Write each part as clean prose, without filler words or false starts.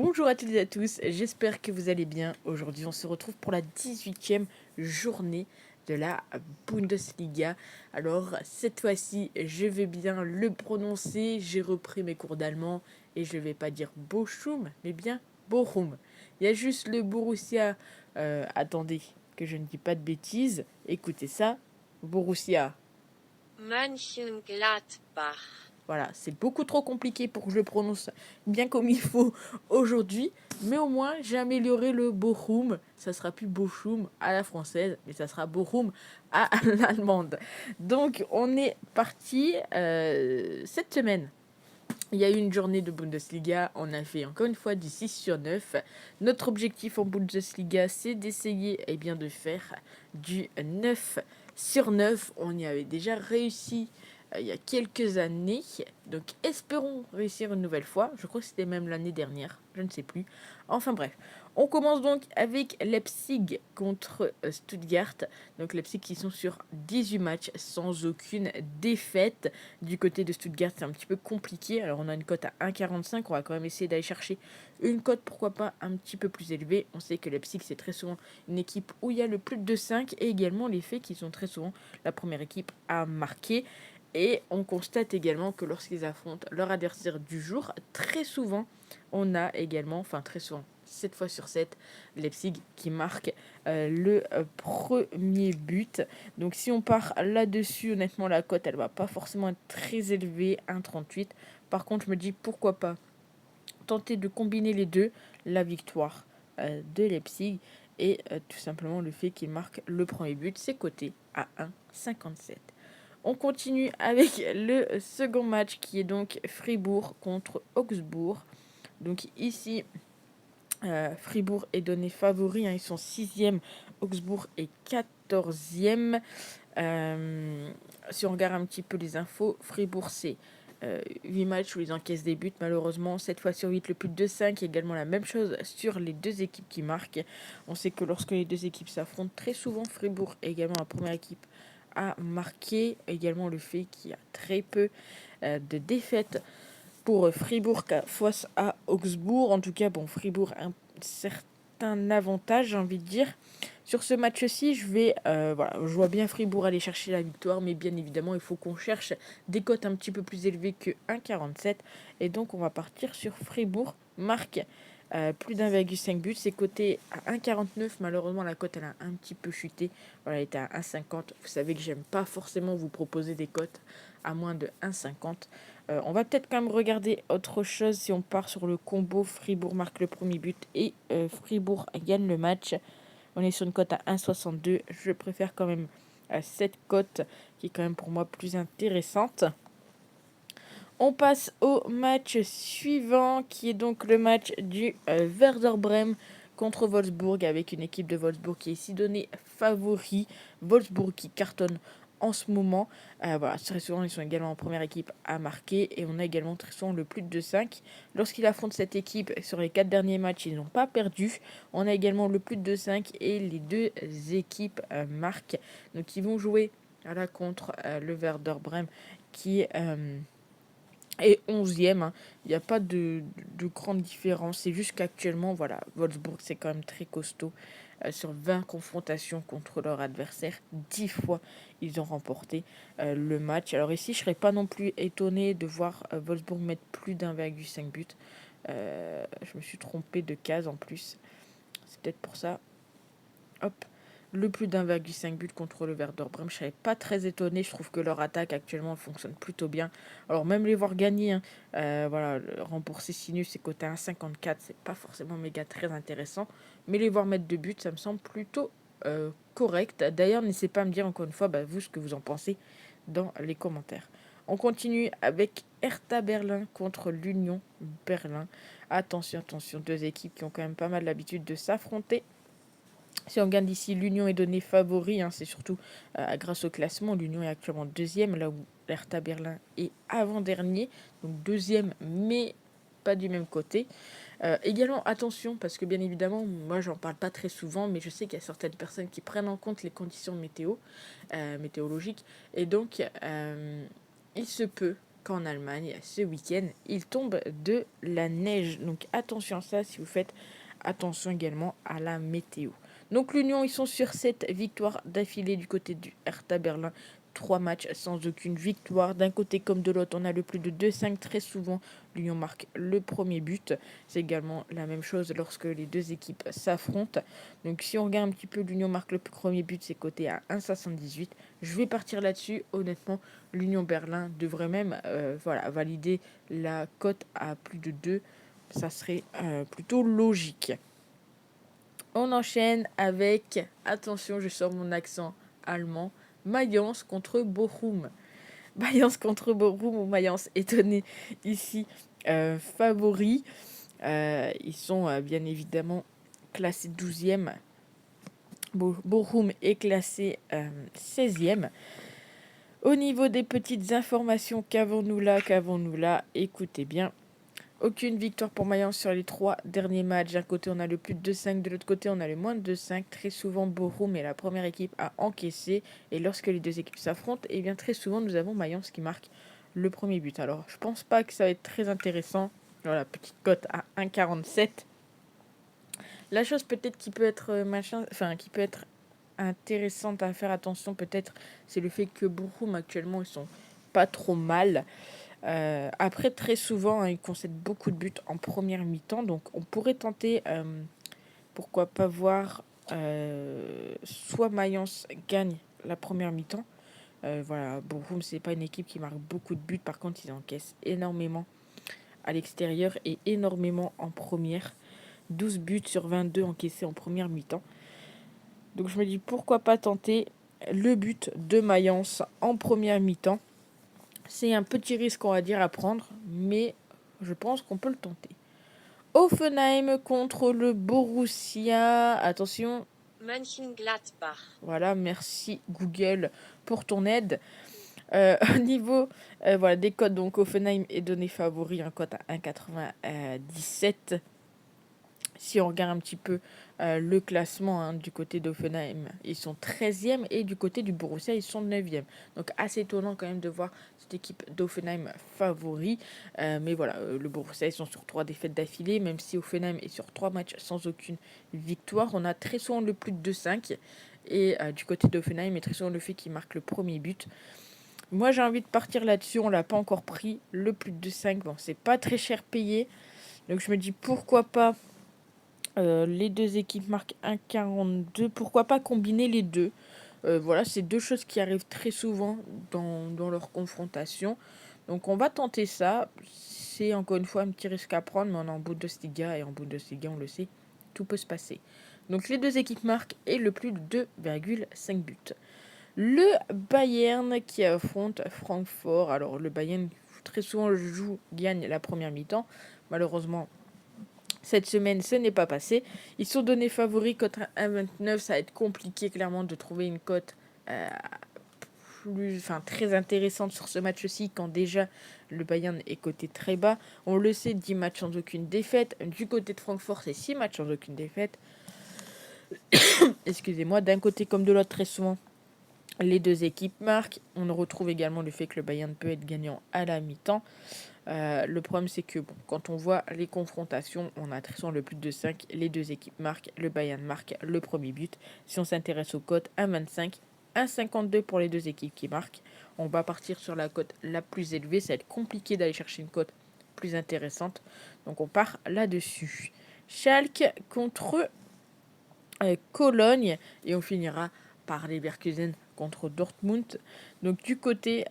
Bonjour à toutes et à tous, j'espère que vous allez bien. Aujourd'hui, on se retrouve pour la 18e journée de la Bundesliga. Alors, cette fois-ci, je vais bien le prononcer. J'ai repris mes cours d'allemand et je ne vais pas dire Bochum, mais bien Bochum. Il y a juste le Borussia. Attendez, que je ne dis pas de bêtises. Écoutez ça, Borussia. Mönchengladbach. Voilà, c'est beaucoup trop compliqué pour que je le prononce bien comme il faut aujourd'hui. Mais au moins, j'ai amélioré le Bochum. Ça sera plus Bochum à la française, mais ça sera Bochum à l'allemande. Donc, on est parti cette semaine. Il y a eu une journée de Bundesliga. On a fait encore une fois du 6 sur 9. Notre objectif en Bundesliga, c'est d'essayer de faire du 9 sur 9. On y avait déjà réussi il y a quelques années. Donc espérons réussir une nouvelle fois. Je crois que c'était même l'année dernière. Je ne sais plus. Enfin bref. On commence donc avec Leipzig contre Stuttgart. Donc Leipzig qui sont sur 18 matchs sans aucune défaite. Du côté de Stuttgart, c'est un petit peu compliqué. Alors on a une cote à 1,45. On va quand même essayer d'aller chercher une cote, pourquoi pas, un petit peu plus élevée. On sait que Leipzig, c'est très souvent une équipe où il y a le plus de 5 et également les faits qui sont très souvent la première équipe à marquer. Et on constate également que lorsqu'ils affrontent leur adversaire du jour, très souvent, on a également, enfin très souvent, 7 fois sur 7, Leipzig qui marque le premier but. Donc si on part là-dessus, honnêtement, la cote, elle va pas forcément être très élevée, 1,38. Par contre, je me dis pourquoi pas tenter de combiner les deux, la victoire de Leipzig et tout simplement le fait qu'il marque le premier but, c'est coté à 1,57. On continue avec le second match qui est donc Fribourg contre Augsbourg. Donc ici, Fribourg est donné favori, ils sont 6e, Augsbourg est 14e. Si on regarde un petit peu les infos, Fribourg c'est 8 matchs où ils encaissent des buts, malheureusement 7 fois sur 8 le plus de 5, également la même chose sur les deux équipes qui marquent. On sait que lorsque les deux équipes s'affrontent, très souvent Fribourg est également la première équipe à marquer, également le fait qu'il y a très peu de défaites pour Fribourg face à Augsbourg. En tout cas, bon, Fribourg a un certain avantage, j'ai envie de dire. Sur ce match-ci, je vois bien Fribourg aller chercher la victoire, mais bien évidemment, il faut qu'on cherche des cotes un petit peu plus élevées que 1,47. Et donc, on va partir sur Fribourg. Marque plus d'1,5 but. C'est coté à 1,49. Malheureusement, la cote, elle a un petit peu chuté. Voilà, elle était à 1,50. Vous savez que j'aime pas forcément vous proposer des cotes à moins de 1,50. On va peut-être quand même regarder autre chose si on part sur le combo Fribourg marque le premier but et Fribourg gagne le match. On est sur une cote à 1,62. Je préfère quand même cette cote qui est quand même pour moi plus intéressante. On passe au match suivant qui est donc le match du Werder Bremen contre Wolfsburg avec une équipe de Wolfsburg qui est ici donnée favori. Wolfsburg qui cartonne en ce moment. Voilà, très souvent, ils sont également en première équipe à marquer et on a également très souvent le plus de 5. Lorsqu'ils affrontent cette équipe sur les 4 derniers matchs, ils n'ont pas perdu. On a également le plus de 5 et les deux équipes marquent. Donc, ils vont jouer contre le Werder Bremen qui et 11e, hein. Il n'y a pas de grande différence. C'est juste qu'actuellement, voilà, Wolfsburg, c'est quand même très costaud. Sur 20 confrontations contre leur adversaire, 10 fois, ils ont remporté le match. Alors ici, je ne serais pas non plus étonné de voir Wolfsburg mettre plus d'1,5 but. Je me suis trompé de case en plus. C'est peut-être pour ça. Hop. Le plus d'1,5 but contre le Werder Bremen. Je ne serais pas très étonné. Je trouve que leur attaque actuellement fonctionne plutôt bien. Alors même les voir gagner, hein, voilà, rembourser Sinus c'est coté à 1,54. C'est pas forcément méga très intéressant. Mais les voir mettre 2 buts, ça me semble plutôt correct. D'ailleurs, n'hésitez pas à me dire encore une fois, vous, ce que vous en pensez dans les commentaires. On continue avec Hertha Berlin contre l'Union Berlin. Attention, attention, deux équipes qui ont quand même pas mal l'habitude de s'affronter. Si on regarde ici, l'Union est donnée favori, hein, c'est surtout grâce au classement. L'Union est actuellement deuxième, là où l'Hertha Berlin est avant-dernier, donc deuxième, mais pas du même côté. Également, attention, parce que bien évidemment, moi j'en parle pas très souvent, mais je sais qu'il y a certaines personnes qui prennent en compte les conditions météorologiques, et donc il se peut qu'en Allemagne, ce week-end, il tombe de la neige. Donc attention à ça si vous faites attention également à la météo. Donc l'Union, ils sont sur 7 victoires d'affilée du côté du Hertha Berlin. 3 matchs sans aucune victoire. D'un côté comme de l'autre, on a le plus de 2-5. Très souvent, l'Union marque le premier but. C'est également la même chose lorsque les deux équipes s'affrontent. Donc si on regarde un petit peu, l'Union marque le premier but, c'est coté à 1,78. Je vais partir là-dessus. Honnêtement, l'Union Berlin devrait même valider la cote à plus de 2. Ça serait plutôt logique. On enchaîne avec, attention, je sors mon accent allemand, Mayence contre Bochum. Mayence contre Bochum, ou Mayence est donné ici favori. Ils sont bien évidemment classés 12e. Bochum est classé 16e. Au niveau des petites informations, qu'avons-nous là? Écoutez bien. Aucune victoire pour Mayence sur les 3 derniers matchs. D'un côté, on a le plus de 2-5, de l'autre côté, on a le moins de 2-5. Très souvent, Bochum est la première équipe à encaisser. Et lorsque les deux équipes s'affrontent, eh bien, très souvent, nous avons Mayence qui marque le premier but. Alors, je pense pas que ça va être très intéressant. Voilà, petite cote à 1,47. La chose peut-être qui peut être qui peut être intéressante à faire attention, peut-être, c'est le fait que Bochum, actuellement, ils sont pas trop mal. Après, très souvent, ils concèdent beaucoup de buts en première mi-temps. Donc, on pourrait tenter, pourquoi pas voir, soit Mayence gagne la première mi-temps. Voilà, Bochum, c'est pas une équipe qui marque beaucoup de buts. Par contre, ils encaissent énormément à l'extérieur et énormément en première. 12 buts sur 22 encaissés en première mi-temps. Donc, je me dis, pourquoi pas tenter le but de Mayence en première mi-temps. C'est un petit risque, on va dire, à prendre, mais je pense qu'on peut le tenter. Offenheim contre le Borussia. Attention. Mönchengladbach. Voilà, merci Google pour ton aide. Au niveau des codes, donc Offenheim est donné favori, un code à 1,97. Si on regarde un petit peu le classement du côté d'Offenheim, ils sont 13e et du côté du Borussia, ils sont 9e. Donc assez étonnant quand même de voir cette équipe d'Offenheim favori. Mais voilà, le Borussia, ils sont sur 3 défaites d'affilée, même si Offenheim est sur 3 matchs sans aucune victoire. On a très souvent le plus de 2-5. Et du côté d'Offenheim, et très souvent le fait qu'il marque le premier but. Moi, j'ai envie de partir là-dessus. On l'a pas encore pris. Le plus de 2-5, bon, c'est pas très cher payé. Donc je me dis pourquoi pas. Les deux équipes marquent 1,42. Pourquoi pas combiner les deux? Voilà, c'est deux choses qui arrivent très souvent dans leur confrontation. Donc on va tenter ça. C'est encore une fois un petit risque à prendre, mais on est en Bundesliga et en Bundesliga, on le sait, tout peut se passer. Donc les deux équipes marquent et le plus de 2,5 buts. Le Bayern qui affronte Francfort. Alors le Bayern, très souvent, gagne la première mi-temps. Malheureusement, cette semaine, ce n'est pas passé. Ils sont donnés favoris contre 1,29. Ça va être compliqué, clairement, de trouver une cote très intéressante sur ce match-ci, quand déjà le Bayern est coté très bas. On le sait, 10 matchs sans aucune défaite. Du côté de Francfort, c'est 6 matchs sans aucune défaite. Excusez-moi, d'un côté comme de l'autre, très souvent, les deux équipes marquent. On retrouve également le fait que le Bayern peut être gagnant à la mi-temps. Le problème, c'est que quand on voit les confrontations, on a très souvent le plus de 5. Les deux équipes marquent. Le Bayern marque le premier but. Si on s'intéresse aux cotes, 1,25, 1,52 pour les deux équipes qui marquent. On va partir sur la cote la plus élevée. Ça va être compliqué d'aller chercher une cote plus intéressante. Donc on part là-dessus. Schalke contre Cologne. Et on finira par Leverkusen contre Dortmund. Donc du côté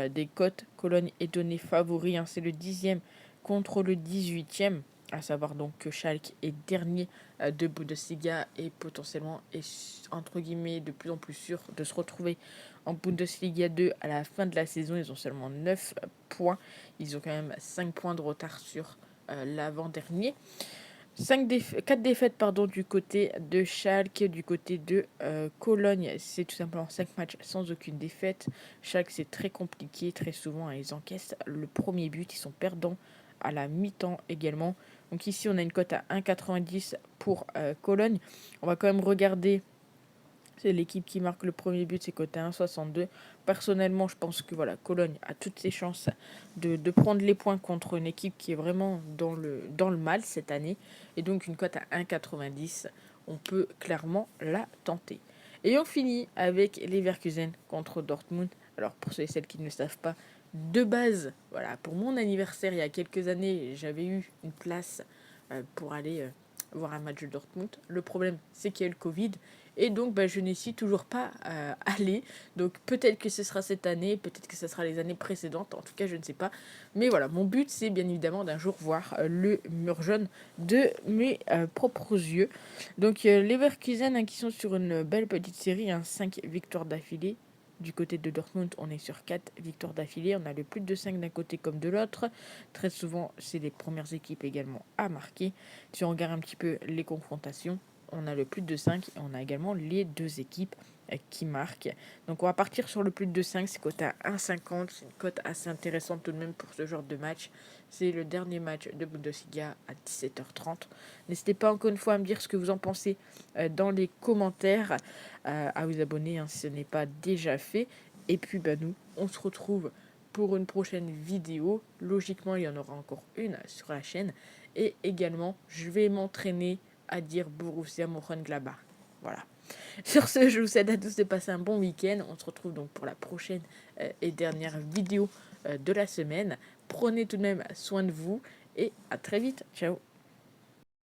des cotes, Cologne est donné favori. C'est le 10e contre le 18e. À savoir donc que Schalke est dernier de Bundesliga et potentiellement est entre guillemets de plus en plus sûr de se retrouver en Bundesliga 2 à la fin de la saison. Ils ont seulement 9 points. Ils ont quand même 5 points de retard sur l'avant-dernier. 4 défaites du côté de Schalke. Du côté de Cologne, c'est tout simplement 5 matchs sans aucune défaite. Schalke, c'est très compliqué. Très souvent, ils encaissent le premier but. Ils sont perdants à la mi-temps également. Donc ici, on a une cote à 1,90 pour Cologne. On va quand même regarder C'est l'équipe qui marque le premier but, c'est coté 1,62. Personnellement, je pense que voilà, Cologne a toutes ses chances de prendre les points contre une équipe qui est vraiment dans le mal cette année. Et donc une cote à 1,90, on peut clairement la tenter. Et on finit avec Leverkusen contre Dortmund. Alors pour ceux et celles qui ne le savent pas, de base, voilà, pour mon anniversaire il y a quelques années, j'avais eu une place pour aller voir un match de Dortmund. Le problème, c'est qu'il y a eu le Covid. Et donc, je n'y suis toujours pas allée. Donc, peut-être que ce sera cette année, peut-être que ce sera les années précédentes. En tout cas, je ne sais pas. Mais voilà, mon but, c'est bien évidemment d'un jour voir le mur jaune de mes propres yeux. Donc, les Leverkusen qui sont sur une belle petite série, 5 victoires d'affilée. Du côté de Dortmund, on est sur 4 victoires d'affilée. On a le plus de 5 d'un côté comme de l'autre. Très souvent, c'est les premières équipes également à marquer. Si on regarde un petit peu les confrontations, on a le plus de 5 et on a également les deux équipes qui marquent. Donc on va partir sur le plus de 5, c'est coté à 1,50, c'est une cote assez intéressante tout de même pour ce genre de match. C'est le dernier match de Bundesliga à 17h30. N'hésitez pas encore une fois à me dire ce que vous en pensez dans les commentaires, à vous abonner si ce n'est pas déjà fait. Et puis nous, on se retrouve pour une prochaine vidéo. Logiquement, il y en aura encore une sur la chaîne. Et également, je vais m'entraîner à dire Borussia Mönchengladbach. Voilà. Sur ce, je vous souhaite à tous de passer un bon week-end. On se retrouve donc pour la prochaine et dernière vidéo de la semaine. Prenez tout de même soin de vous et à très vite. Ciao.